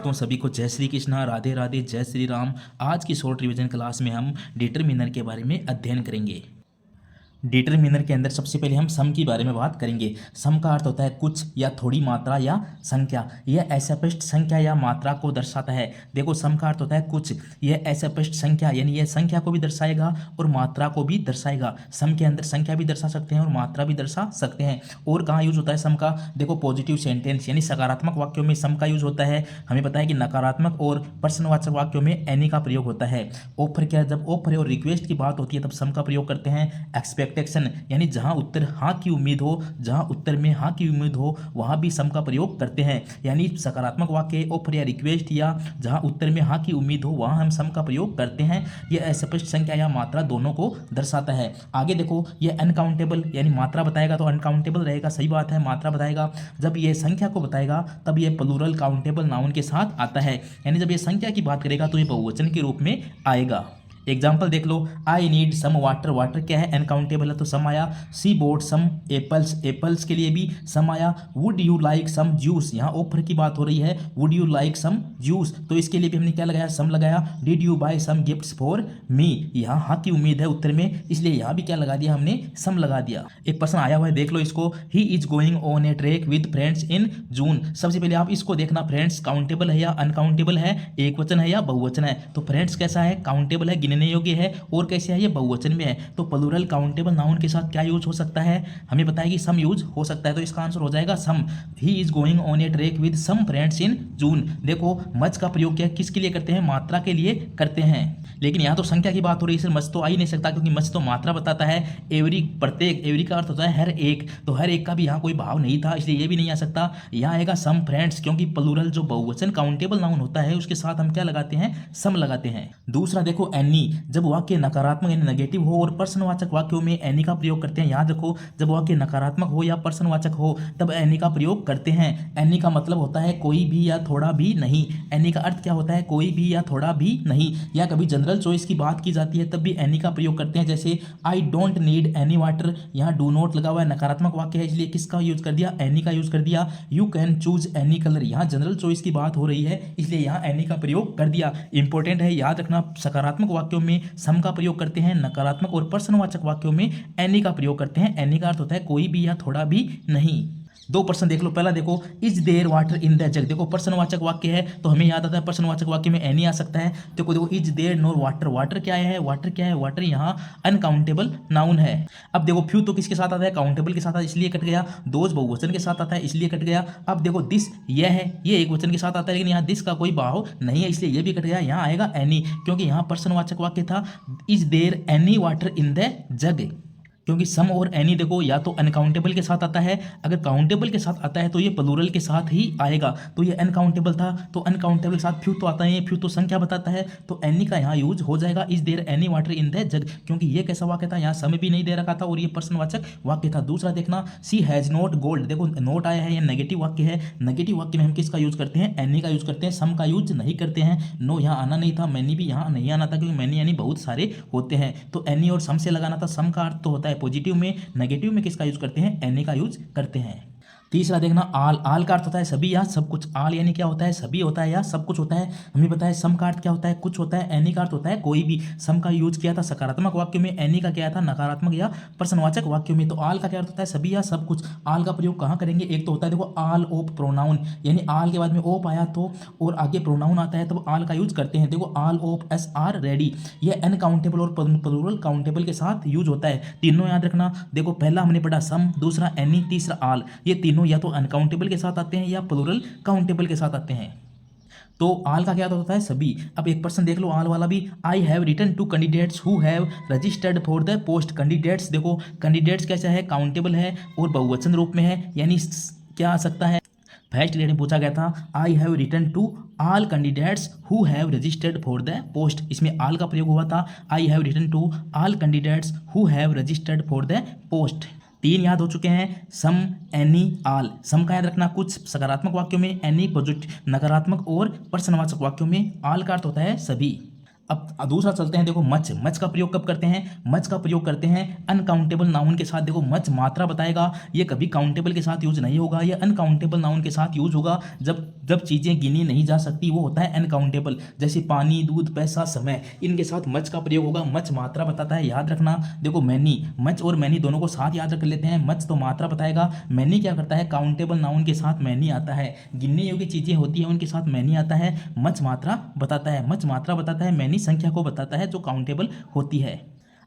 दोस्तों सभी को जय श्री कृष्णा, राधे राधे, जय श्री राम। आज की शॉर्ट रिवीजन क्लास में हम डिटरमिनर के बारे में अध्ययन करेंगे। डिटरमिनर के अंदर सबसे पहले हम सम की बारे में बात करेंगे। सम का अर्थ होता है कुछ या थोड़ी मात्रा या संख्या। यह असस्पष्ट संख्या या मात्रा को दर्शाता है। देखो सम का अर्थ होता है कुछ, यह असस्पष्ट संख्या यानी यह संख्या को भी दर्शाएगा और मात्रा को भी दर्शाएगा। सम के अंदर संख्या भी दर्शा सकते हैं और मात्रा भी दर्शा सकते हैं। और कहाँ यूज होता है सम का? देखो पॉजिटिव सेंटेंस यानी सकारात्मक वाक्यों में सम का यूज होता है। हमें पता है कि नकारात्मक और प्रश्नवाचक वाक्यों में एनी का प्रयोग होता है। ऑफर क्या, जब ऑफर और रिक्वेस्ट की बात होती है तब सम का प्रयोग करते हैं। एक्सपेक्टेशन यानी जहां उत्तर हाँ की उम्मीद हो, जहां उत्तर में हाँ की उम्मीद हो वहां भी सम का प्रयोग करते हैं। यानी सकारात्मक वाक्य ऑफर या रिक्वेस्ट या जहां उत्तर में हाँ की उम्मीद हो वहां हम सम का प्रयोग करते हैं। यह अस्पष्ट संख्या या मात्रा दोनों को दर्शाता है। आगे देखो यह अनकाउंटेबल यानी मात्रा बताएगा तो अनकाउंटेबल रहेगा, सही बात है, मात्रा बताएगा। जब यह संख्या को बताएगा तब यह प्लूरल काउंटेबल नाउन के साथ आता है, यानी जब यह संख्या की बात करेगा तो यह बहुवचन के रूप में आएगा। एग्जाम्पल देख लो, I need some water, water क्या है? अनकाउंटेबल है तो सम आया। She bought some apples, apples के लिए भी सम आया। Would you like some juice, यहाँ ऑफर की बात हो रही है, would you like some juice, तो इसके लिए भी हमने क्या लगाया? सम लगाया। Did you buy some gifts for me, यहाँ हाँ की उम्मीद है उत्तर में, इसलिए यहाँ भी क्या लगा दिया हमने? सम लगा दिया। एक प्रश्न आया हुआ है, देख लो इसको, he is going on a trek with friends in June. सबसे पहले आप इसको देखना, फ्रेंड्स काउंटेबल है या अनकाउंटेबल है, एक वचन है या बहुवचन है? तो फ्रेंड्स कैसा है? काउंटेबल है, गिनने योग्य है। और कैसे है? ये बहुवचन में है, तो प्लूरल काउंटेबल नाउन के साथ क्या यूज हो सकता है? हमें पता है कि सम यूज हो सकता है, तो इसका आंसर हो जाएगा some. He is going on a trek with some friends in June. देखो मच का प्रयोग क्या किसके लिए करते हैं? मात्रा के लिए करते हैं, लेकिन यहाँ तो संख्या की बात हो रही है, मच तो आ ही नहीं सकता क्योंकि मच तो मात्रा बताता है। एवरी प्रत्येक, एवरी का अर्थ होता है हर एक, तो हर एक का भी यहाँ कोई भाव नहीं था, इसलिए ये भी नहीं आ सकता। यहाँ आएगा सम फ्रेंड्स, क्योंकि प्लूरल जो बहुवचन काउंटेबल नाउन होता है उसके साथ हम क्या लगाते हैं? सम लगाते हैं। दूसरा देखो एनी, जब वाक्य नकारात्मक यानी नेगेटिव हो और प्रश्नवाचक वाक्यों में एनी का प्रयोग करते हैं। याद रखो जब वाक्य नकारात्मक हो या प्रश्नवाचक हो तब एनी का प्रयोग करते हैं। एनी का मतलब होता है कोई भी या थोड़ा भी नहीं। एनी का अर्थ क्या होता है? कोई भी या थोड़ा भी नहीं। या कभी जनरल चॉइस की बात की जाती है तब भी एनी का प्रयोग करते हैं, जैसे I don't need any water, यहाँ डू नॉट लगा हुआ है, नकारात्मक वाक्य है इसलिए किसका यूज कर दिया? एनी का यूज कर दिया। You can choose any colour, यहाँ जनरल चॉइस की बात हो रही है इसलिए यहाँ एनी का प्रयोग कर दिया। इंपॉर्टेंट है, याद रखना, सकारात्मक वाक्यों में सम का प्रयोग करते हैं, नकारात्मक और प्रश्नवाचक वाक्यों में एनी का प्रयोग करते हैं। एनी का अर्थ होता है कोई भी या थोड़ा भी नहीं। दो प्रश्न देख लो, पहला देखो, is there water in the jug. देखो प्रश्नवाचक वाक्य है तो हमें याद आता है प्रश्नवाचक वाक्य में एनी आ सकता है। देखो is there no water, water क्या है? वाटर क्या है? वाटर यहाँ अनकाउंटेबल नाउन है। अब देखो फ्यू तो किसके साथ आता है? काउंटेबल के साथ आता है इसलिए कट गया। दोज बहुवचन के साथ आता है इसलिए कट गया। अब देखो दिस, यह है, ये एक वचन के साथ आता है लेकिन यहाँ दिस का कोई भाव नहीं है इसलिए ये भी कट गया। यहाँ आएगा एनी, क्योंकि यहाँ प्रश्नवाचक वाक्य था, is there any water in the jug, क्योंकि सम और एनी देखो या तो अनकाउंटेबल के साथ आता है, अगर काउंटेबल के साथ आता है तो ये प्लूरल के साथ ही आएगा। तो ये अनकाउंटेबल था तो अनकाउंटेबल के साथ फ्यू तो आता है, फ्यू तो संख्या बताता है, तो एनी का यहाँ यूज हो जाएगा। Is there any water in the jug, क्योंकि ये कैसा वाक्य था? यहाँ समय भी नहीं दे रखा था और ये प्रश्नवाचक वाक्य था। दूसरा देखना, सी हैज नॉट गोल्ड, देखो नोट आया है, ये नेगेटिव वाक्य है। नेगेटिव वाक्य में हम किसका यूज करते हैं? एनी का यूज करते हैं, सम का यूज नहीं करते हैं। नो यहाँ आना नहीं था, मैनी भी यहाँ नहीं आना था क्योंकि मैनी यानी बहुत सारे होते हैं, तो एनी और सम से लगाना था। सम का अर्थ तो होता है पॉजिटिव में, नेगेटिव में किसका यूज करते हैं? एनी का यूज करते हैं। तीसरा देखना, आल, आल का अर्थ होता है सभी या सब कुछ। आल यानी क्या होता है? सभी होता है या सब कुछ होता है। हमें पता है सम का अर्थ क्या होता है? कुछ होता है। एनी का अर्थ होता है कोई भी। सम का यूज किया था सकारात्मक वाक्यों में, एनी का क्या था? नकारात्मक या प्रश्नवाचक वाक्यों में। तो आल का क्या अर्थ होता है? सभी या सब कुछ। आल का प्रयोग कहाँ करेंगे? एक तो होता है देखो आल ऑफ प्रोनाउन, यानी आल के बाद में ऑफ आया तो और आगे प्रोनाउन आता है तो आल का यूज करते हैं। देखो all of S R ready, यह अनकाउंटेबल और प्लूरल काउंटेबल के साथ यूज होता है। तीनों याद रखना, देखो पहला हमने पढ़ा सम, दूसरा एनी, तीसरा आल, ये तीनों या तो अनकाउंटेबल के साथ आते हैं या प्लूरल काउंटेबल के साथ आते हैं। तो आल का क्या होता है? सभी। अब एक पर्सन देख लो आल वाला भी, I have written to candidates who have registered for the post. Candidates, देखो कैंडिडेट्स कैसा है? काउंटेबल है और बहुवचन रूप में है, यानी क्या आ सकता है? फर्स्ट लेटर में पूछा गया था, I have written to all candidates who have registered for the post, इसमें आल का प्रयोग हुआ था। I have written to all candidates who have registered for the post. तीन याद हो चुके हैं, सम, एनी, आल। सम का याद रखना कुछ सकारात्मक वाक्यों में, एनी पॉजिटिव नकारात्मक और प्रश्नवाचक वाक्यों में, आल का अर्थ होता है सभी। अब दूसरा चलते हैं, देखो मच, मच का प्रयोग कब करते हैं? मच का प्रयोग करते हैं अनकाउंटेबल नाउन के साथ। देखो मच मात्रा बताएगा, ये कभी काउंटेबल के साथ यूज नहीं होगा, ये अनकाउंटेबल नाउन के साथ यूज होगा। जब जब चीज़ें गिनी नहीं जा सकती वो होता है अनकाउंटेबल, जैसे पानी, दूध, पैसा, समय, इनके साथ मच का प्रयोग होगा। मच मात्रा बताता है, याद रखना। देखो मैनी, मच और मैनी दोनों को साथ याद रख लेते हैं। मच तो मात्रा बताएगा, मैनी क्या करता है? काउंटेबल नाउन के साथ मैनी आता है, गिनने योग्य चीज़ें होती हैं उनके साथ मैनी आता है। मच मात्रा बताता है, मच मात्रा बताता है, मैनी संख्या को बताता है जो काउंटेबल होती है।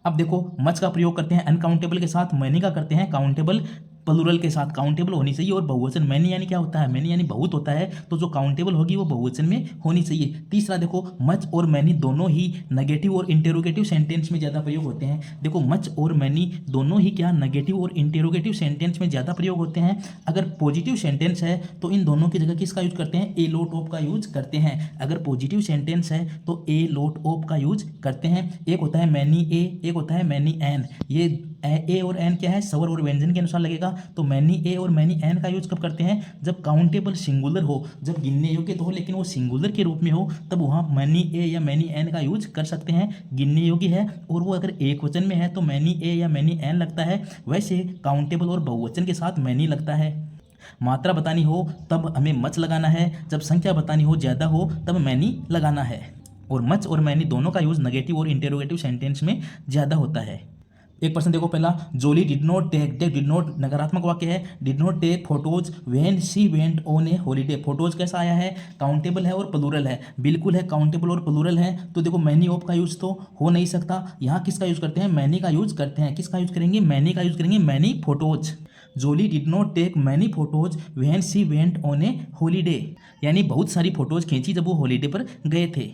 अब देखो मच का प्रयोग करते हैं अनकाउंटेबल के साथ, मैनी का करते हैं काउंटेबल प्लूरल के साथ। काउंटेबल होनी चाहिए और बहुवचन, मैनी यानी क्या होता है? मैनी यानी बहुत होता है, तो जो काउंटेबल होगी वो बहुवचन में होनी चाहिए। तीसरा देखो मच और मैनी दोनों ही नेगेटिव और इंटेरोगेटिव सेंटेंस में ज़्यादा प्रयोग होते हैं। देखो मच और मैनी दोनों ही क्या नेगेटिव और इंटेरोगेटिव सेंटेंस में ज़्यादा प्रयोग होते हैं। अगर पॉजिटिव सेंटेंस है तो इन दोनों की जगह किसका यूज करते हैं? ए लोट ऑफ का यूज करते हैं। अगर पॉजिटिव सेंटेंस है तो ए लोट ऑफ का यूज करते हैं। एक होता है मैनी ए, एक होता है मैनी एन। ये ए और एन क्या है? स्वर और व्यंजन के अनुसार लगेगा। तो मैनी ए और मैनी एन का यूज कब करते हैं? जब काउंटेबल सिंगुलर हो, जब गिनने योग्य तो हो लेकिन वो सिंगुलर के रूप में हो, तब वहाँ मैनी ए या मैनी एन का यूज कर सकते हैं। गिनने योग्य है और वो अगर एक वचन में है तो मैनी ए या मैनी एन लगता है। वैसे काउंटेबल और बहुवचन के साथ मैनी लगता है। मात्रा बतानी हो तब हमें मच लगाना है, जब संख्या बतानी हो ज़्यादा हो तब मैनी लगाना है। और मच और मैनी दोनों का यूज नेगेटिव और इंटेरोगेटिव सेंटेंस में ज़्यादा होता है। एक पर्सन देखो, पहला Jolly did not take, did not नकारात्मक वाक्य है। Did not take photos when she went on a holiday. Photos कैसा आया है? काउंटेबल है और प्लूरल है, बिल्कुल है काउंटेबल और प्लूरल है। तो देखो मैनी ऑफ का यूज तो हो नहीं सकता, यहाँ किसका यूज करते हैं? मैनी का यूज करते हैं। किसका यूज करेंगे? मैनी का यूज करेंगे, many photos. Jolly did not take many photos when she went on a holiday, यानी बहुत सारी फोटोज खींची जब वो हॉलीडे पर गए थे।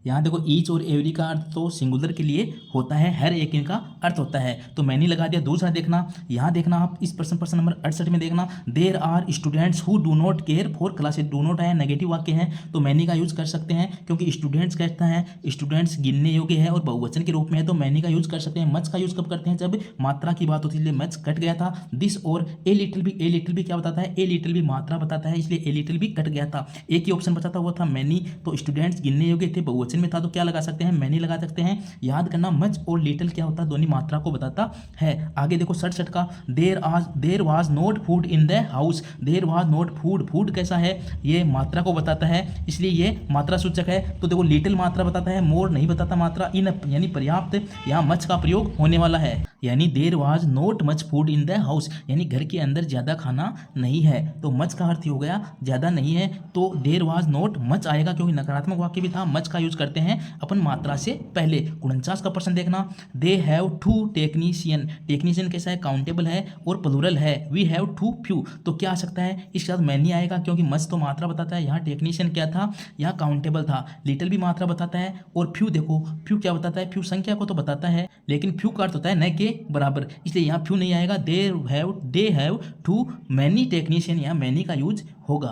यहाँ देखो ईच और एवरी का अर्थ तो सिंगुलर के लिए होता है, हर एक इनका अर्थ होता है, तो मैंने लगा दिया। दूसरा देखना, यहाँ देखना आप इस प्रश्न नंबर 68 में देखना, there are students who do not care for classes. Do not है नेगेटिव वाक्य है तो मैनी का यूज कर सकते हैं, क्योंकि स्टूडेंट्स कहता है, स्टूडेंट्स गिनने योग्य है और बहुवचन के रूप में है तो मैनी का यूज कर सकते हैं। मच का यूज कब करते हैं? जब मात्रा की बात होती है, इसलिए मच कट गया था। दिस और ए लिटिल भी, ए लिटिल भी क्या बताता है? ए लिटिल भी मात्रा बताता है, इसलिए ए लिटिल भी कट गया था। एक ही ऑप्शन बचा था वो था मैनी, तो स्टूडेंट्स गिनने योग्य थे, बहुवचन में था तो क्या लगा सकते हैं? मैनी लगा सकते हैं। याद करना मच और लिटिल क्या होता है? दोनों मात्रा को बताता है। आगे देखो 67 का, there was not food in the house. There was not food, food कैसा है? ये मात्रा को बताता है, इसलिए ये मात्रा सूचक है। तो देखो लिटिल मात्रा बताता है, मोर नहीं बताता मात्रा, इन यानी पर्याप्त, यहाँ मच का प्रयोग होने वाला है। यानी there was not much food in the house, यानी घर के अंदर ज़्यादा खाना नहीं है, तो मच का अर्थ हो गया ज़्यादा नहीं है, तो देर वाज नॉट मच आएगा, क्योंकि नकारात्मक वाक्य भी था। मच का यूज करते हैं अपन मात्रा से पहले। 49 का प्रश्न देखना, they have two technician. Technician कैसा है? काउंटेबल है और प्लूरल है। वी हैव टू फ्यू, तो क्या आ सकता है? इसके साथ मैनी आएगा, क्योंकि मच तो मात्रा बताता है, यहाँ टेक्नीशियन क्या था? यहाँ काउंटेबल था। लिटिल भी मात्रा बताता है और फ्यू देखो, फ्यू क्या बताता है? फ्यू संख्या को तो बताता है, लेकिन फ्यू का अर्थ होता है न के बराबर, इसलिए यहाँ फ्यू नहीं आएगा। They have too many technician, यहाँ मैनी का यूज होगा।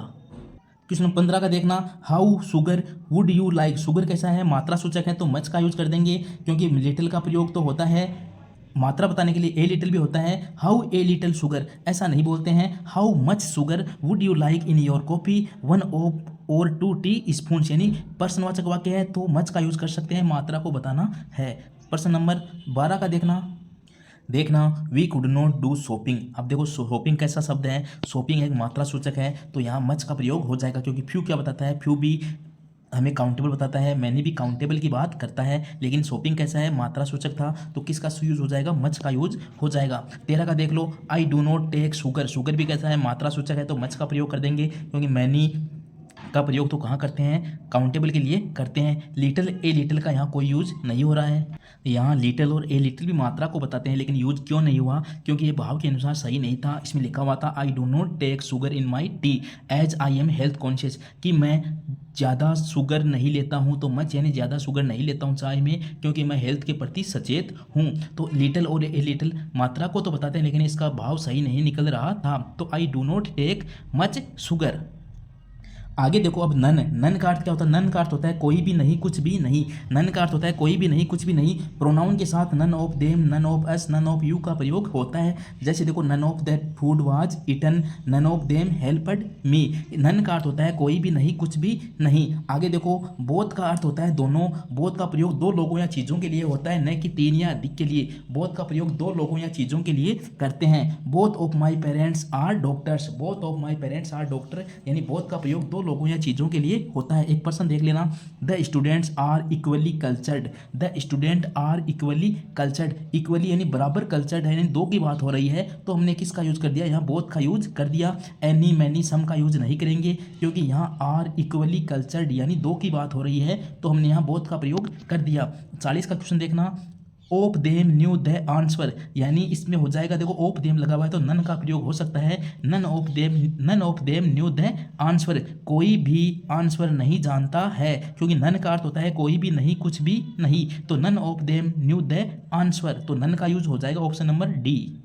क्वेश्चन 15 का देखना, how sugar would you like. Sugar कैसा है? मात्रा सूचक है तो मच का यूज कर देंगे, क्योंकि लिटिल का प्रयोग तो होता है मात्रा बताने के लिए, ए लिटिल भी होता है। हाउ ए लिटिल शुगर ऐसा नहीं बोलते हैं। How much sugar would you like in your coffee, 1 और 2 टी स्पून, यानी प्रश्नवाचक वाक्य है तो मच का यूज कर सकते हैं, मात्रा को बताना है। प्रश्न नंबर 12 का देखना we could not do shopping. अब देखो शॉपिंग कैसा शब्द है? शॉपिंग एक मात्रा सूचक है तो यहाँ मच का प्रयोग हो जाएगा, क्योंकि फ्यू क्या बताता है? फ्यू भी हमें काउंटेबल बताता है, मैंने भी काउंटेबल की बात करता है, लेकिन शॉपिंग कैसा है? मात्रा सूचक था तो किसका यूज हो जाएगा? मच का यूज हो जाएगा। 13 का देख लो, I do not take sugar. Sugar भी कैसा है? मात्रा सूचक है तो मच का प्रयोग कर देंगे, क्योंकि मैनी का प्रयोग तो कहाँ करते हैं? काउंटेबल के लिए करते हैं। लिटिल ए लिटिल का यहाँ कोई यूज नहीं हो रहा है। यहाँ लिटिल और ए लिटिल भी मात्रा को बताते हैं, लेकिन यूज क्यों नहीं हुआ? क्योंकि ये भाव के अनुसार सही नहीं था। इसमें लिखा हुआ था I do not take sugar in my tea as I am health conscious, कि मैं ज़्यादा शुगर नहीं लेता हूँ, तो मच यानी ज़्यादा शुगर नहीं लेता हूँ चाय में, क्योंकि मैं हेल्थ के प्रति सचेत हूँ। तो लिटिल और ए लिटिल मात्रा को तो बताते हैं, लेकिन इसका भाव सही नहीं निकल रहा था, तो I do not take much sugar. आगे देखो अब नन, नन का अर्थ क्या होता है? नन का अर्थ होता है कोई भी नहीं, कुछ भी नहीं। नन का अर्थ होता है कोई भी नहीं, कुछ भी नहीं। प्रोनाउन के साथ none of them, none of us, none of you का प्रयोग होता है। जैसे देखो none of that food was eaten, none of them helped me. None का अर्थ होता है कोई भी नहीं, कुछ भी नहीं। आगे देखो बोथ का अर्थ होता है दोनों। बोथ का प्रयोग दो लोगों या चीज़ों के लिए होता है, न कि तीन या अधिक के लिए। बोथ का प्रयोग दो लोगों या चीज़ों के लिए करते हैं। Both of my parents are doctors, both of my parents are doctor, यानी बोथ का प्रयोग दो लोगों या चीज़ों के लिए होता है। एक पर्सन देख लेना, the students are equally cultured, the student are equally cultured. Equally यानी बराबर, कल्चर्ड है यानी दो की बात हो रही है, तो हमने किसका यूज कर दिया? यहाँ बोथ का यूज कर दिया। एनी मैनी सम का यूज नहीं करेंगे, क्योंकि यहाँ आर इक्वली कल्चर्ड यानी दो की बात हो रही है, तो हमने यहाँ बोथ का प्रयोग कर दिया। 40 का क्वेश्चन देखना, ओप देम न्यू द आंसर, यानी इसमें हो जाएगा, देखो ओप देम लगा हुआ है तो नन का प्रयोग हो सकता है। None of them knew the answer, कोई भी आंसर नहीं जानता है, क्योंकि नन का अर्थ होता है कोई भी नहीं, कुछ भी नहीं। तो none of them knew the answer, तो नन का यूज हो जाएगा ऑप्शन नंबर डी।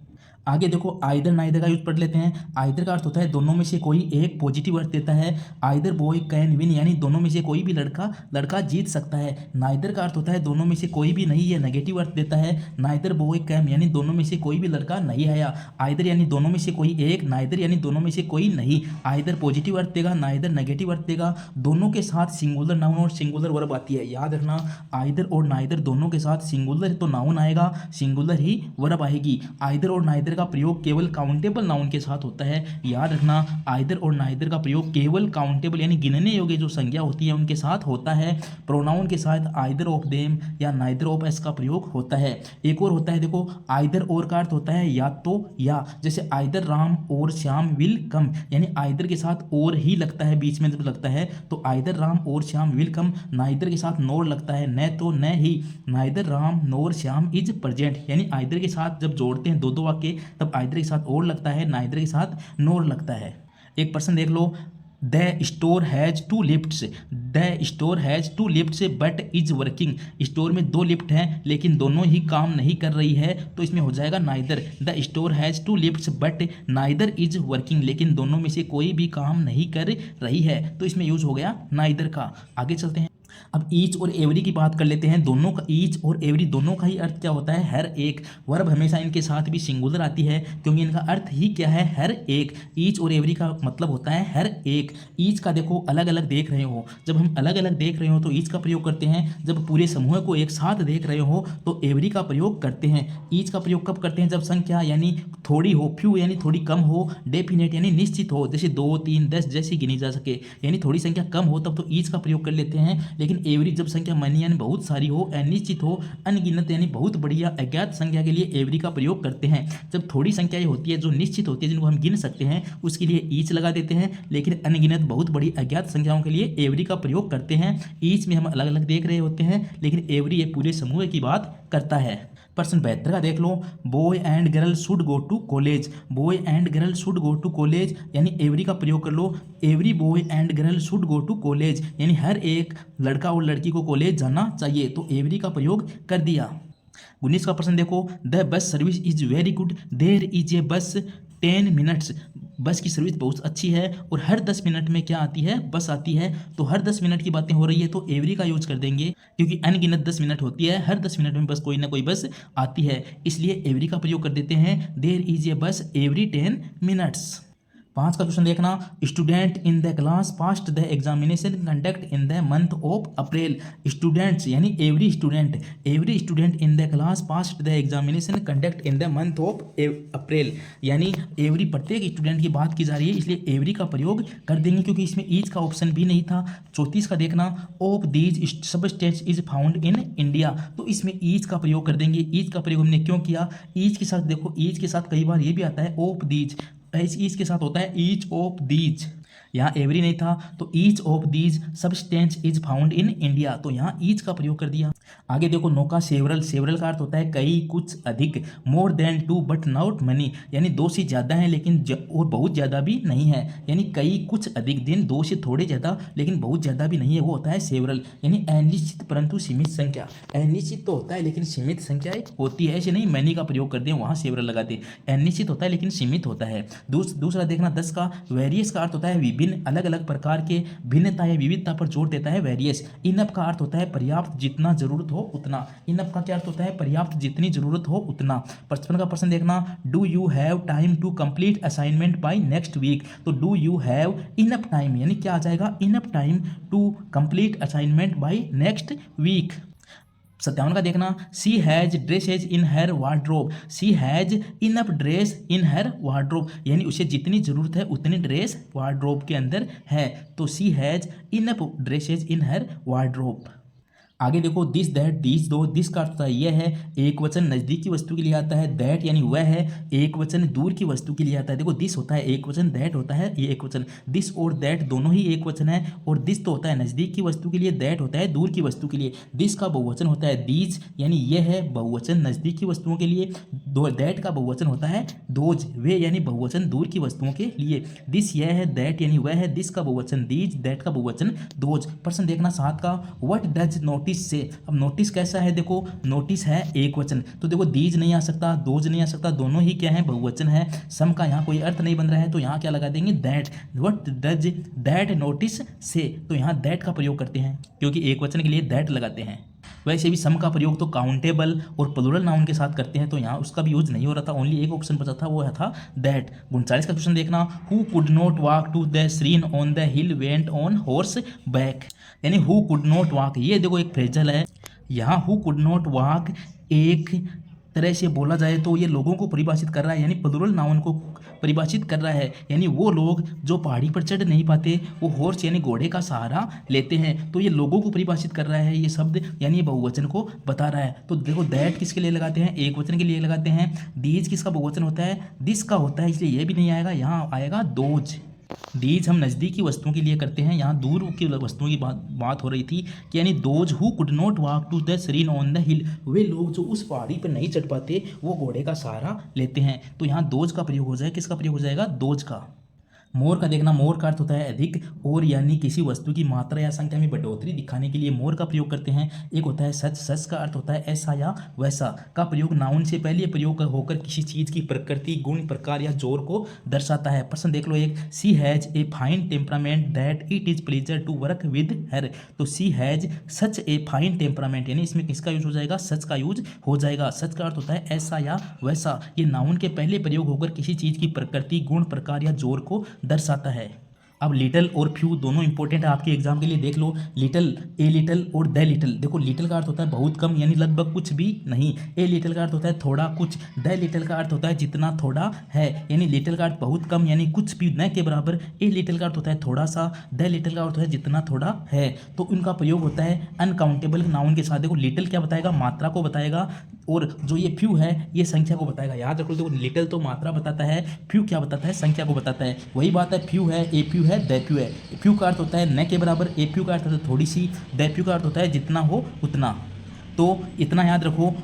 आगे देखो आइदर नाइदर का यूज पढ़ लेते हैं। आइदर का अर्थ होता है दोनों में से कोई एक पॉजिटिव अर्थ देता है। आइदर बॉय कैन विन, यानी दोनों में से कोई भी लड़का जीत सकता है। नाइदर का अर्थ होता है दोनों में से कोई भी नहीं, ये नेगेटिव अर्थ देता है। नाइदर बॉय कैम यानी दोनों में से कोई भी लड़का नहीं आया। आइदर यानी दोनों में से कोई एक, नाइदर यानी दोनों में से कोई नहीं। आइदर पॉजिटिव अर्थ देगा, नाइदर नेगेटिव अर्थ देगा। दोनों के साथ सिंगुलर नाउन और सिंगुलर वर्ब आती है, याद रखना। आइदर और नाइदर दोनों के साथ सिंगुलर तो नाउन आएगा, सिंगुलर ही वर्ब आएगी। आइदर और नाइदर का प्रयोग केवल काउंटेबल नाउन के साथ होता है, याद रखना। आइदर और नाइदर का प्रयोग केवल काउंटेबल यानी गिनने योग्य जो संज्ञा होती है उनके साथ होता है। प्रोनाउन के साथ आइदर ऑफ देम या नाइदर ऑफ एस का प्रयोग होता है। एक और होता है, देखो आइदर और का अर्थ होता है या तो या, जैसे आइदर राम और श्याम विल कम, यानी आइदर के साथ और ही लगता है, बीच में जब लगता है तो आइदर राम और श्याम विल कम। नाइदर के साथ नोर लगता है, न तो न ही। Neither Ram nor Shyam is present, यानी आइदर के साथ जब जोड़ते हैं दो दो वाक्य तब आइदर के साथ और लगता है, नाइदर के साथ नोर लगता है। एक पर्सन देख लो, the store has two lifts, the store has two lifts but is working. Store में दो लिफ्ट हैं लेकिन दोनों ही काम नहीं कर रही है, तो इसमें हो जाएगा neither. The store has two lifts but neither is working, लेकिन दोनों में से कोई भी काम नहीं कर रही है, तो इसमें यूज हो गया नाइदर का। आगे चलते हैं, अब ईच और एवरी की बात कर लेते हैं। दोनों का, ईच और एवरी दोनों का ही अर्थ क्या होता है? हर एक। वर्ब हमेशा इनके साथ भी सिंगुलर आती है, क्योंकि इनका अर्थ ही क्या है? हर एक। ईच और एवरी का मतलब होता है हर एक। ईच का देखो अलग अलग देख रहे हो, जब हम अलग अलग देख रहे हो तो ईच का प्रयोग करते हैं। जब पूरे समूह को एक साथ देख रहे हो तो एवरी का प्रयोग करते हैं। ईच का प्रयोग कब करते हैं? जब संख्या यानी थोड़ी हो, फ्यू यानी थोड़ी कम हो, डेफिनेट यानी निश्चित हो, जैसे 2, 3, 10 जैसी गिनी जा सके, यानी थोड़ी संख्या कम हो तब तो ईच का प्रयोग कर लेते हैं। लेकिन एवरी जब संख्या मनी यानी बहुत सारी हो, अनिश्चित हो, अनगिनत यानी बहुत बड़ी या अज्ञात संख्या के लिए एवरी का प्रयोग करते हैं। जब थोड़ी संख्याएं होती है जो निश्चित होती है, जिनको हम गिन सकते हैं, उसके लिए ईच लगा देते हैं। लेकिन अनगिनत बहुत बड़ी अज्ञात संख्याओं के लिए एवरी का प्रयोग करते हैं। ईच में हम अलग अलग देख रहे होते हैं, लेकिन एवरी ये पूरे समूह की बात करता है। पर्सन 72 का देख लो, boy and girl should go to college, boy and girl should go to college, यानी एवरी का प्रयोग कर लो। Every boy and girl should go to college, यानी हर एक लड़का और लड़की को कॉलेज जाना चाहिए, तो एवरी का प्रयोग कर दिया। 19 का प्रश्न देखो, the bus service is very good, there is a bus 10 minutes, बस की सर्विस बहुत अच्छी है और हर 10 मिनट में क्या आती है? बस आती है। तो हर 10 मिनट की बातें हो रही है तो एवरी का यूज कर देंगे, क्योंकि अनगिनत 10 मिनट होती है, हर 10 मिनट में बस कोई ना कोई बस आती है, इसलिए एवरी का प्रयोग कर देते हैं। देयर इज ए बस एवरी 10 मिनट्स। 5 का क्वेश्चन देखना, student in the class passed the examination conduct in the month of April. Students यानी every student in the class passed the examination conduct in the month of April, यानी every प्रत्येक student की बात की जा रही है, इसलिए एवरी का प्रयोग कर देंगे, क्योंकि इसमें ईच का ऑप्शन भी नहीं था। 34 का देखना, of these substance is found in India, तो इसमें ईच का प्रयोग कर देंगे। ईच का प्रयोग हमने क्यों किया? ईच के साथ देखो, ईच के साथ कई बार ये भी आता है ऑफ दीज, ईच के साथ होता है ईच ऑफ दीज, यहाँ एवरी नहीं था, तो each of these substance is found in India, तो यहाँ ईच का प्रयोग कर दिया। आगे देखो, नो का सेवरल, सेवरल का अर्थ होता है कई, कुछ, अधिक। More than 2 but not money, यानी 2 से ज़्यादा है लेकिन और बहुत ज़्यादा भी नहीं है, यानी कई, कुछ, अधिक दिन, 2 से थोड़े ज़्यादा लेकिन बहुत ज़्यादा भी नहीं है, वो होता है सेवरल, यानी अनिश्चित परंतु सीमित संख्या। अनिश्चित तो होता है लेकिन सीमित संख्याएं होती है, ऐसे नहीं मनी का प्रयोग कर दें वहाँ सेवरल लगा दें। अनिश्चित होता है लेकिन सीमित होता है। दूसरा देखना 10 का, वेरियस का अर्थ होता है विभिन्न अलग अलग प्रकार के भिन्नता या विविधता पर जोर देता है वेरियस। इनफ का अर्थ होता है पर्याप्त, जितना जरूरत हो उतना। इनफ का क्या अर्थ होता है? पर्याप्त, जितनी जरूरत हो उतना। 55 का प्रश्न देखना, do you have time to complete assignment by next week. तो do you have enough time यानी क्या आ जाएगा? Enough time to complete assignment by next week. 57 का देखना, she has dresses in her wardrobe. She has enough dress in her wardrobe यानी उसे जितनी जरूरत है उतनी ड्रेस वार्ड्रोब के अंदर है। तो she has enough dresses in her wardrobe. आगे देखो, this that these those. This का अर्थ होता है यह है, एक वचन नज़दीक की वस्तु के लिए आता है। दैट यानी वह है, एक वचन दूर की वस्तु के लिए आता है। देखो दिस होता है एक वचन, दैट होता है ये एक वचन। दिस और दैट दोनों ही एक वचन है, और दिस तो होता है नज़दीक की वस्तु के लिए, दैट होता है दूर की वस्तु के लिए। दिस का बहुवचन होता है दीज यानी यह है बहुवचन नज़दीक की वस्तुओं के लिए। दैट का बहुवचन होता है दोज, वे यानी बहुवचन दूर की वस्तुओं के लिए। दिस यह है, दैट यानी वह है, दिस का बहुवचन दीज, दैट का बहुवचन दोज। प्रश्न देखना 7 का, व्हाट डज नोटिस से। अब नोटिस कैसा है? देखो नोटिस है एक वचन, तो देखो दीज नहीं आ सकता, दोज नहीं आ सकता, दोनों ही क्या है? बहुवचन है। सम का यहाँ कोई अर्थ नहीं बन रहा है, तो यहाँ क्या लगा देंगे? That. What does that notice से, तो यहाँ दैट का प्रयोग करते हैं क्योंकि एक वचन के लिए दैट लगाते हैं। वैसे भी सम का प्रयोग तो काउंटेबल और प्लूरल नाउन के साथ करते हैं, तो यहाँ उसका भी यूज नहीं हो रहा था, ओनली एक ऑप्शन बचा था, वो था दैट। 39 का क्वेश्चन देखना, who could not walk to the shrine on the hill went on horseback. यानी हु कुड नॉट वॉक, ये देखो एक फ्रेजल है यहाँ। हु कुड नॉट वॉक एक तरह से बोला जाए तो ये लोगों को परिभाषित कर रहा है, यानी प्लूरल नाउन को परिभाषित कर रहा है। यानी वो लोग जो पहाड़ी पर चढ़ नहीं पाते, वो हॉर्स यानी घोड़े का सहारा लेते हैं, तो ये लोगों को परिभाषित कर रहा है ये शब्द, यानी ये बहुवचन को बता रहा है। तो देखो दैट किसके लिए लगाते हैं? एक वचन के लिए लगाते हैं। दीज किसका बहुवचन होता है? दिस का होता है, इसलिए ये भी नहीं आएगा, यहाँ आएगा दोज। दीज हम नज़दीकी वस्तुओं के लिए करते हैं, यहाँ दूर की वस्तुओं की बात हो रही थी कि यानी those who could not walk to the shrine on the hill, वे लोग जो उस पहाड़ी पर नहीं चढ़ पाते वो घोड़े का सहारा लेते हैं। तो यहाँ दोज का प्रयोग हो जाएगा, किसका प्रयोग हो जाएगा? दोज का। मोर का देखना, मोर का अर्थ होता है अधिक, और यानी किसी वस्तु की मात्रा या संख्या में बढ़ोतरी दिखाने के लिए मोर का प्रयोग करते हैं। एक होता है सच, सच का अर्थ होता है ऐसा या वैसा। का प्रयोग नाउन से पहले प्रयोग होकर किसी चीज़ की प्रकृति, गुण, प्रकार या जोर को दर्शाता है। प्रश्न देख लो एक, she has a fine temperament that it is pleasure to work with her. तो she has such a fine temperament यानी इसमें किसका यूज हो जाएगा? सच का यूज हो जाएगा। सच का अर्थ होता है ऐसा या वैसा, ये नाउन के पहले प्रयोग होकर किसी चीज़ की प्रकृति, गुण, प्रकार या जोर को दर्शाता है। अब लिटल और फ्यू दोनों इंपॉर्टेंट है आपके एग्जाम के लिए, देख लो। लिटल, ए लिटल और द लिटल। देखो लिटल का अर्थ होता है बहुत कम यानी लगभग कुछ भी नहीं। ए लिटल का अर्थ होता है थोड़ा कुछ। द लिटल का अर्थ होता है जितना थोड़ा है, यानी लिटल का अर्थ बहुत कम यानी कुछ भी न के बराबर। ए लिटल का अर्थ होता है थोड़ा सा। द लिटल का अर्थ होता है जितना थोड़ा है। तो उनका प्रयोग होता है अनकाउंटेबल नाउन के साथ। देखो लिटल क्या बताएगा? मात्रा को बताएगा, और जो ये फ्यू है ये संख्या को बताएगा। याद रखो, देखो लिटल तो मात्रा बताता है, फ्यू क्या बताता है? संख्या को बताता है। वही बात है, फ्यू है, ए फ्यू है, द फ्यू है। फ्यू का अर्थ होता है न के बराबर, ए फ्यू का अर्थ होता है थोड़ी सी, द फ्यू का अर्थ होता है जितना हो उतना। तो इतना याद रखो,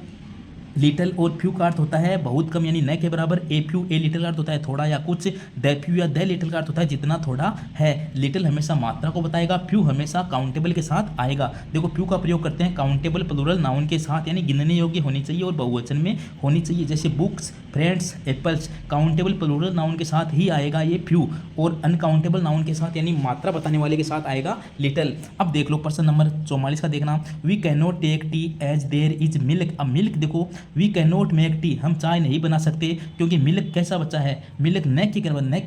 लिटल और फ्यू का अर्थ होता है बहुत कम यानी न के बराबर। ए फ्यू, ए लिटल का अर्थ होता है थोड़ा या कुछ। द फ्यू या द लिटल का अर्थ होता है जितना थोड़ा है। लिटल हमेशा मात्रा को बताएगा, फ्यू हमेशा काउंटेबल के साथ आएगा। देखो फ्यू का प्रयोग करते हैं काउंटेबल प्लूरल नाउन के साथ, यानी गिनने योग्य होनी चाहिए और बहुवचन में होनी चाहिए। जैसे books, friends, apples, countable plural noun के साथ ही आएगा ये फ्यू, और अनकाउंटेबल नाउन के साथ यानी मात्रा बताने वाले के साथ आएगा लिटल। अब देख लो प्रश्न नंबर 44 का देखना, we can not take tea as there is milk. अब मिल्क देखो, we can not make tea, हम चाय नहीं बना सकते क्योंकि मिल्क कैसा बच्चा है? मिल्क न के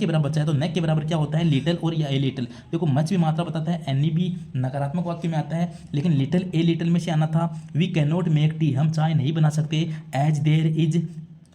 बराबर बच्चा है। तो न के बराबर क्या होता है? लिटल और या ए लिटल। देखो मच भी मात्रा बताता है, एनी भी नकारात्मक वाक्य में आता है, लेकिन लिटल ए लिटल में से आना था। We can not make tea, हम चाय नहीं बना सकते। As there is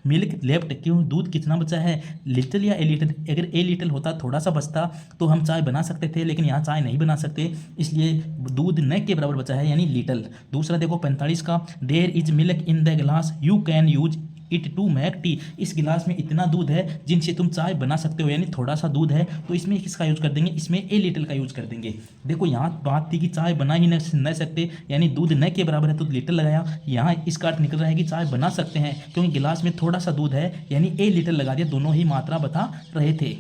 milk left, क्यों? दूध कितना बचा है? लिटिल या ए लिटिल? अगर ए लिटिल होता थोड़ा सा बचता तो हम चाय बना सकते थे, लेकिन यहाँ चाय नहीं बना सकते, इसलिए दूध न के बराबर बचा है यानी लिटिल। दूसरा देखो 45 का, there is milk in the glass you can use it to make tea. इस गिलास में इतना दूध है जिनसे तुम चाय बना सकते हो, यानी थोड़ा सा दूध है, तो इसमें किसका यूज कर देंगे? इसमें ए लिटिल का यूज कर देंगे। देखो यहाँ बात थी कि चाय बना ही न सकते, यानी दूध न के बराबर है तो लिटिल लगाया। यहाँ इसका अर्थ निकल रहा है कि चाय बना सकते हैं क्योंकि गिलास में थोड़ा सा दूध है, यानी ए लिटिल लगा दिया। दोनों ही मात्रा बता रहे थे।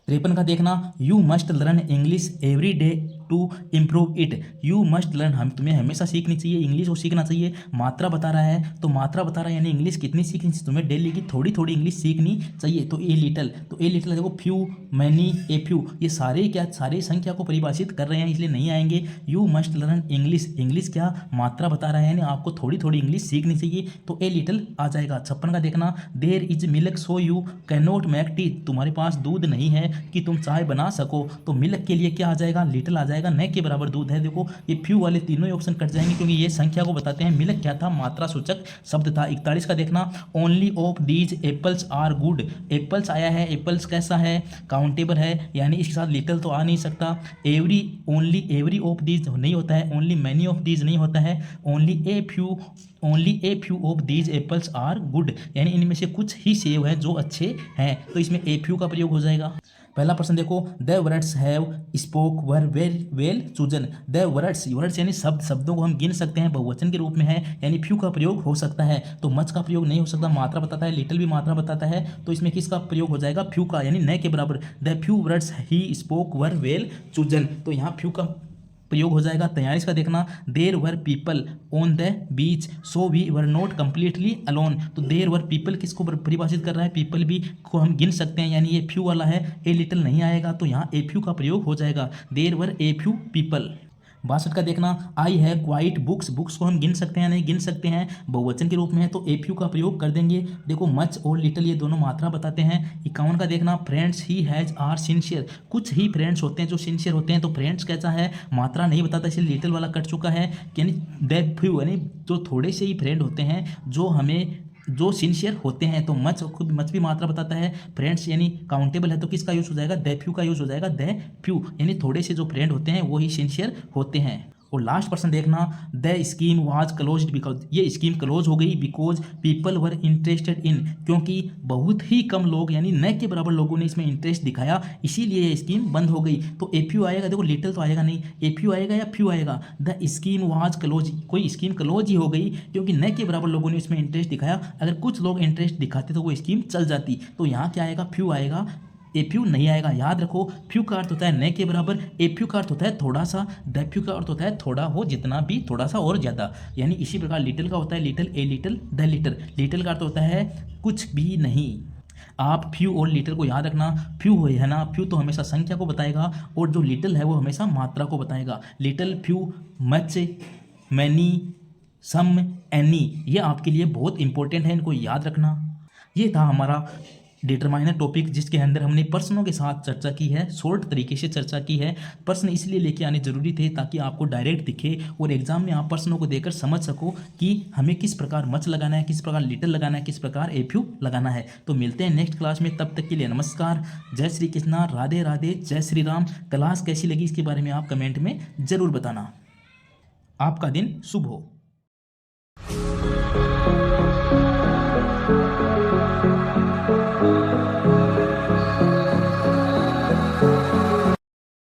53 का देखना, you must learn English every day to improve it. You must learn, हम तुम्हें हमेशा सीखनी चाहिए, इंग्लिश को सीखना चाहिए। मात्रा बता रहा है तो मात्रा बता रहा है यानी इंग्लिश कितनी सीखनी चाहिए, तुम्हें डेली की थोड़ी थोड़ी इंग्लिश सीखनी चाहिए। तो ए लिटल, तो ए लिटल देखो फ्यू, मैनी, ए फ्यू, ये सारे क्या, सारे संख्या को परिभाषित कर रहे हैं इसलिए नहीं आएंगे। You must learn English, English क्या, मात्रा बता रहा है यानी आपको थोड़ी थोड़ी इंग्लिश सीखनी चाहिए, तो ए लिटल आ जाएगा। 56 का देखना, there is milk so you can not make tea, तुम्हारे पास दूध नहीं है कि तुम चाय बना सको, तो मिल्क के लिए क्या आ जाएगा, लिटिल आ जाएगा, न के बराबर दूध है। देखो ये फ्यू वाले तीनों ही ऑप्शन कट जाएंगे क्योंकि ये संख्या को बताते हैं। मिल्क क्या था, मात्रा सूचक शब्द था। 41 का देखना, only of these apples are good, apples आया है, एप्पल्स कैसा है, काउंटेबल है यानी इसके साथ लिटिल तो आ नहीं सकता। Every, only every of these नहीं होता है, ओनली मैनी ऑफ दीज नहीं होता है, only a few of these apples are good, यानी इनमें से कुछ ही सेब हैं जो अच्छे हैं, तो इसमें ए फ्यू का प्रयोग हो जाएगा। पहला प्रश्न देखो, the words have spoke were very well chosen, the words, words यानी शब्द, शब्दों को हम गिन सकते हैं, बहुवचन के रूप में है यानी फ्यू का प्रयोग हो सकता है, तो मच का प्रयोग नहीं हो सकता, मात्रा बताता है, लिटिल भी मात्रा बताता है, तो इसमें किसका प्रयोग हो जाएगा, फ्यू का, यानी न के बराबर। The few words he spoke were well chosen, तो यहाँ फ्यू का प्रयोग हो जाएगा। 43 का देखना, there were people on the beach so we were not completely alone, तो देर वर पीपल किसको परिभाषित कर रहा है, पीपल भी को हम गिन सकते हैं यानी ये फ्यू वाला है, ए लिटिल नहीं आएगा, तो यहाँ ए फ्यू का प्रयोग हो जाएगा, देर वर ए फ्यू पीपल। 62 का देखना, I have quite books, books को हम गिन सकते हैं नहीं गिन सकते हैं, बहुवचन के रूप में है तो ए फ्यू का प्रयोग कर देंगे। देखो मच और लिटिल ये दोनों मात्रा बताते हैं। 51 का देखना, friends he has are sincere, कुछ ही फ्रेंड्स होते हैं जो सिंसियर होते हैं, तो फ्रेंड्स कैसा है, मात्रा नहीं बताता इसलिए लिटिल वाला कट चुका है, यानी द फ्यू यानी जो थोड़े से ही फ्रेंड होते हैं जो हमें जो सिंसियर होते हैं, तो मच खुद मच भी मात्रा बताता है, फ्रेंड्स यानी काउंटेबल है तो किसका यूज हो जाएगा, द फ्यू का यूज हो जाएगा, द फ्यू यानी थोड़े से जो फ्रेंड होते हैं वो ही सिंसियर होते हैं। और लास्ट पर्सन देखना, the scheme was closed because, ये स्कीम क्लोज हो गई because people were interested in, क्योंकि बहुत ही कम लोग यानी न के बराबर लोगों ने इसमें इंटरेस्ट दिखाया इसीलिए ये स्कीम बंद हो गई, तो ए फ्यू आएगा। देखो लिटिल तो आएगा नहीं, ए फ्यू आएगा या फ्यू आएगा, द स्कीम वाज क्लोज, कोई स्कीम क्लोज ही हो गई क्योंकि न के बराबर लोगों ने इसमें इंटरेस्ट दिखाया, अगर कुछ लोग इंटरेस्ट दिखाते तो वो स्कीम चल जाती, तो यहाँ क्या आएगा, फ्यू आएगा, ए फ्यू नहीं आएगा। याद रखो फ्यू का अर्थ होता है न के बराबर, ए फ्यू का अर्थ होता है थोड़ा सा, द फ्यू का अर्थ होता है थोड़ा हो, जितना भी, थोड़ा सा और ज़्यादा, यानी इसी प्रकार लिटिल का होता है little, a little, the little, little का अर्थ होता है कुछ भी नहीं। आप फ्यू और लिटिल को याद रखना, फ्यू है ना, फ्यू तो हमेशा संख्या को बताएगा और जो लिटिल है वो हमेशा मात्रा को बताएगा। लिटिल, फ्यू, मच, मैनी, सम, एनी, ये आपके लिए बहुत इंपॉर्टेंट है, इनको याद रखना। ये था हमारा डिटरमाइनर टॉपिक जिसके अंदर हमने प्रश्नों के साथ चर्चा की है, शॉर्ट तरीके से चर्चा की है। प्रश्न इसलिए लेके आने जरूरी थे ताकि आपको डायरेक्ट दिखे और एग्जाम में आप प्रश्नों को देकर समझ सको कि हमें किस प्रकार मच लगाना है, किस प्रकार लिटिल लगाना है, किस प्रकार ए फ्यू लगाना है। तो मिलते हैं नेक्स्ट क्लास में, तब तक के लिए नमस्कार, जय श्री कृष्णा, राधे राधे, जय श्री राम। क्लास कैसी लगी इसके बारे में आप कमेंट में ज़रूर बताना। आपका दिन शुभ हो।